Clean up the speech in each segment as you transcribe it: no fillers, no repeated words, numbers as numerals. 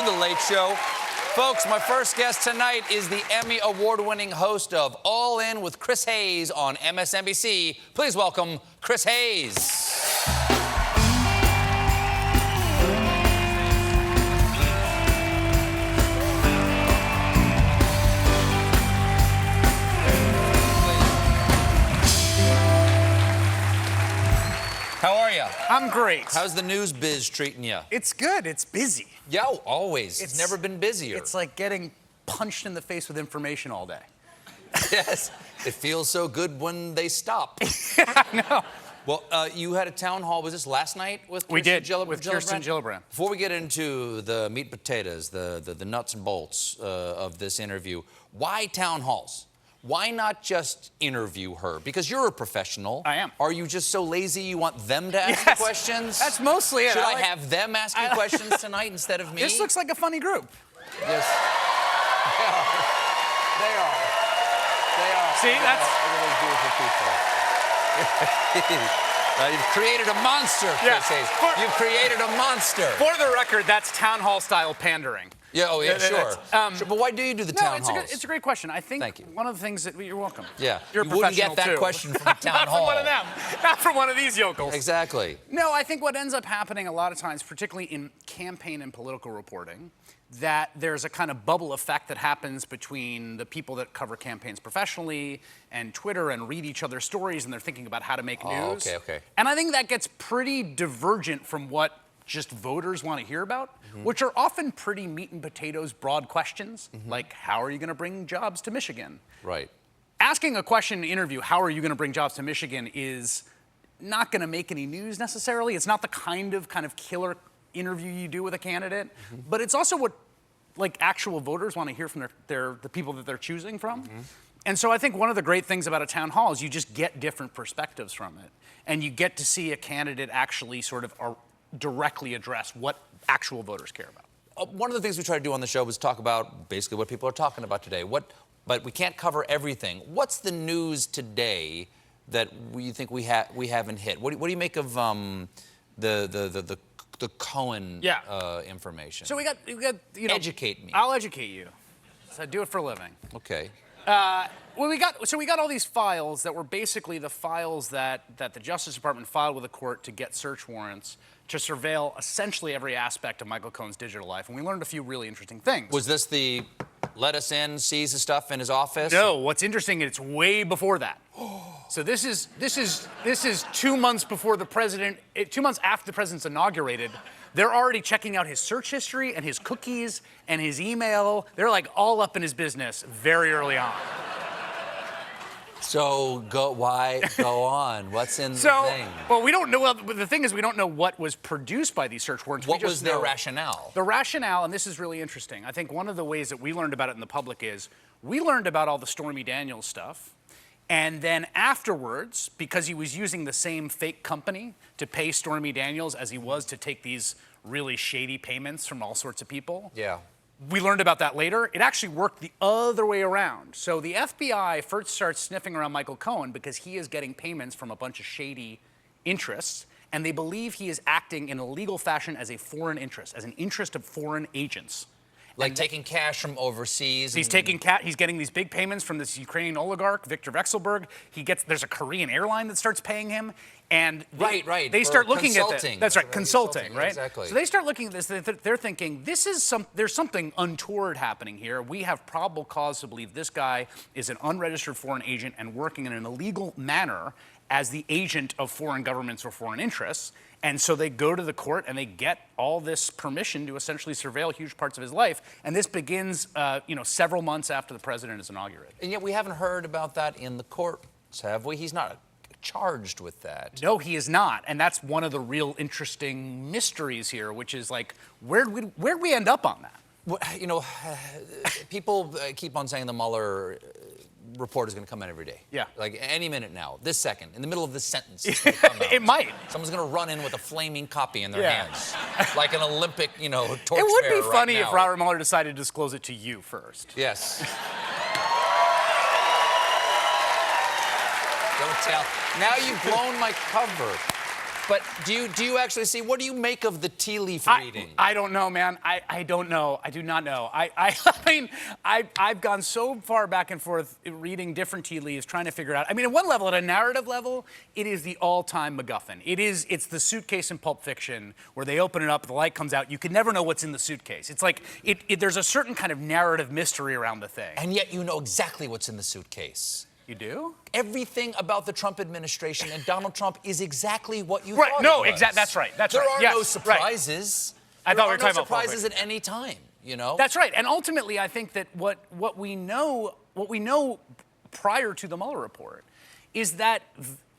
The Late Show. Folks, my first guest tonight is the Emmy Award-winning host of All In with Chris Hayes on MSNBC. Please welcome Chris Hayes. How are you? I'm great. How's the news biz treating you? It's good. It's busy. Yeah, always. It's never been busier. It's like getting punched in the face with information all day. Yes. It feels so good when they stop. I know. Well, you had a town hall. Was this last night with Kirsten We did, Gillibrand? with Kirsten Gillibrand. Before we get into the meat and potatoes, the nuts and bolts of this interview, why town halls? Why not just interview her? Because you're a professional. I am. Are you just so lazy you want them to ask you questions? That's mostly it. Should I have them ask you questions tonight instead of me? This looks like a funny group. Yes. They are. See, that's... Really beautiful people. You've created a monster, Chris Hayes. You've created a monster. For the record, that's town hall style pandering. Yeah, oh yeah, sure. But why do you do the town halls? It's a great question. I think Thank you. one of the things that you're welcome. Yeah, you're a you wouldn't get that too. question from a town Not hall. from one of them. Not from one of these yokels. Exactly. No, I think what ends up happening a lot of times, particularly in campaign and political reporting, that there's a kind of bubble effect that happens between the people that cover campaigns professionally and Twitter and read each other's stories, and they're thinking about how to make news. Okay. And I think that gets pretty divergent from what just voters want to hear about, which are often pretty meat and potatoes, broad questions, like how are you going to bring jobs to Michigan? Right. Asking a question in an interview, how are you going to bring jobs to Michigan, is not going to make any news necessarily. It's not the kind of killer interview you do with a candidate, but it's also what actual voters want to hear from the people that they're choosing from. And so I think one of the great things about a town hall is you just get different perspectives from it, and you get to see a candidate actually sort of directly address what actual voters care about. One of the things we try to do on the show is talk about basically what people are talking about today. But we can't cover everything. What's the news today that we think we haven't hit? What do you make of the Cohen information? So we got educate me. I'll educate you. So I do it for a living. Okay. Well, we got all these files that were basically the files that the Justice Department filed with the court to get search warrants to surveil essentially every aspect of Michael Cohen's digital life, and we learned a few really interesting things. Was this the let us in, seize the stuff in his office? No. What's interesting, it's way before that. So this is 2 months before the president. 2 months after the president's inaugurated. They're already checking out his search history and his cookies and his email. They're like all up in his business very early on. So go on. What's in the thing? Well, we don't know. Well, the thing is, we don't know what was produced by these search warrants. What was their rationale? The rationale, and this is really interesting. I think one of the ways that we learned about it in the public is we learned about all the Stormy Daniels stuff, and then afterwards, because he was using the same fake company to pay Stormy Daniels as he was to take these really shady payments from all sorts of people. Yeah. We learned about that later. It actually worked the other way around. So the FBI first starts sniffing around Michael Cohen because he is getting payments from a bunch of shady interests, and they believe he is acting in a legal fashion as a foreign interest, as an interest of foreign agents. Like taking cash from overseas. He's getting these big payments from this Ukrainian oligarch, Viktor Vekselberg. There's a Korean airline that starts paying him. And they start looking at this. That's right, consulting, right? Exactly. So they start looking at this. They're thinking, there's something untoward happening here. We have probable cause to believe this guy is an unregistered foreign agent and working in an illegal manner as the agent of foreign governments or foreign interests. And so they go to the court and they get all this permission to essentially surveil huge parts of his life. And this begins, several months after the president is inaugurated. And yet we haven't heard about that in the courts, have we? He's not charged with that. No, he is not. And that's one of the real interesting mysteries here, which is like, where'd we end up on that? Well, people keep on saying the Mueller report is going to come out every day. Yeah. Like any minute now, this second, in the middle of this sentence. It's gonna come out. It might. Someone's going to run in with a flaming copy in their hands, like an Olympic, torchbearer. It would be funny right if Robert Mueller decided to disclose it to you first. Yes. Don't tell. Now you've blown my cover. But do you actually see, what do you make of the tea leaf reading? I don't know, man. I don't know. I do not know. I mean, I've gone so far back and forth reading different tea leaves, trying to figure out. I mean, at one level, at a narrative level, it is the all-time MacGuffin. It's the suitcase in Pulp Fiction where they open it up, the light comes out, you can never know what's in the suitcase. It's like, there's a certain kind of narrative mystery around the thing. And yet you know exactly what's in the suitcase. You do? Everything about the Trump administration and Donald Trump is exactly what you right, thought no, it was. exactly. That's right. That's there right. There are no surprises. Right. I thought we were there are talking no about surprises at any time, you know? That's right. And ultimately, I think that what we know prior to the Mueller report is that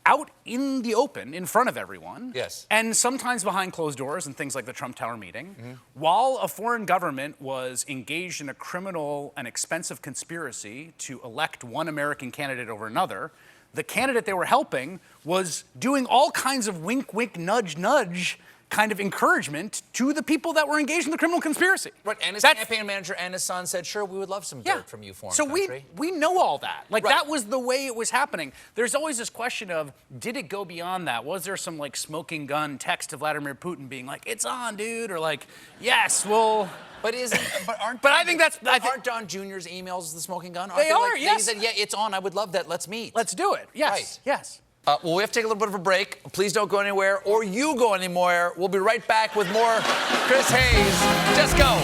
out in the open, in front of everyone, yes, and sometimes behind closed doors and things like the Trump Tower meeting, while a foreign government was engaged in a criminal and expensive conspiracy to elect one American candidate over another, the candidate they were helping was doing all kinds of wink, wink, nudge, nudge kind of encouragement to the people that were engaged in the criminal conspiracy. Right, and his campaign manager and his son said, sure, we would love some dirt from you, foreign country. So we know all that. Like, that was the way it was happening. There's always this question of, did it go beyond that? Was there some, like, smoking gun text to Vladimir Putin being like, it's on, dude, or like, yes, well... But aren't Don Jr.'s emails the smoking gun? They are, yes. He said, yeah, it's on, I would love that, let's meet. Let's do it, yes, right. yes. Well, we have to take a little bit of a break. Please don't go anywhere, or you go anywhere. We'll be right back with more Chris Hayes. Just go.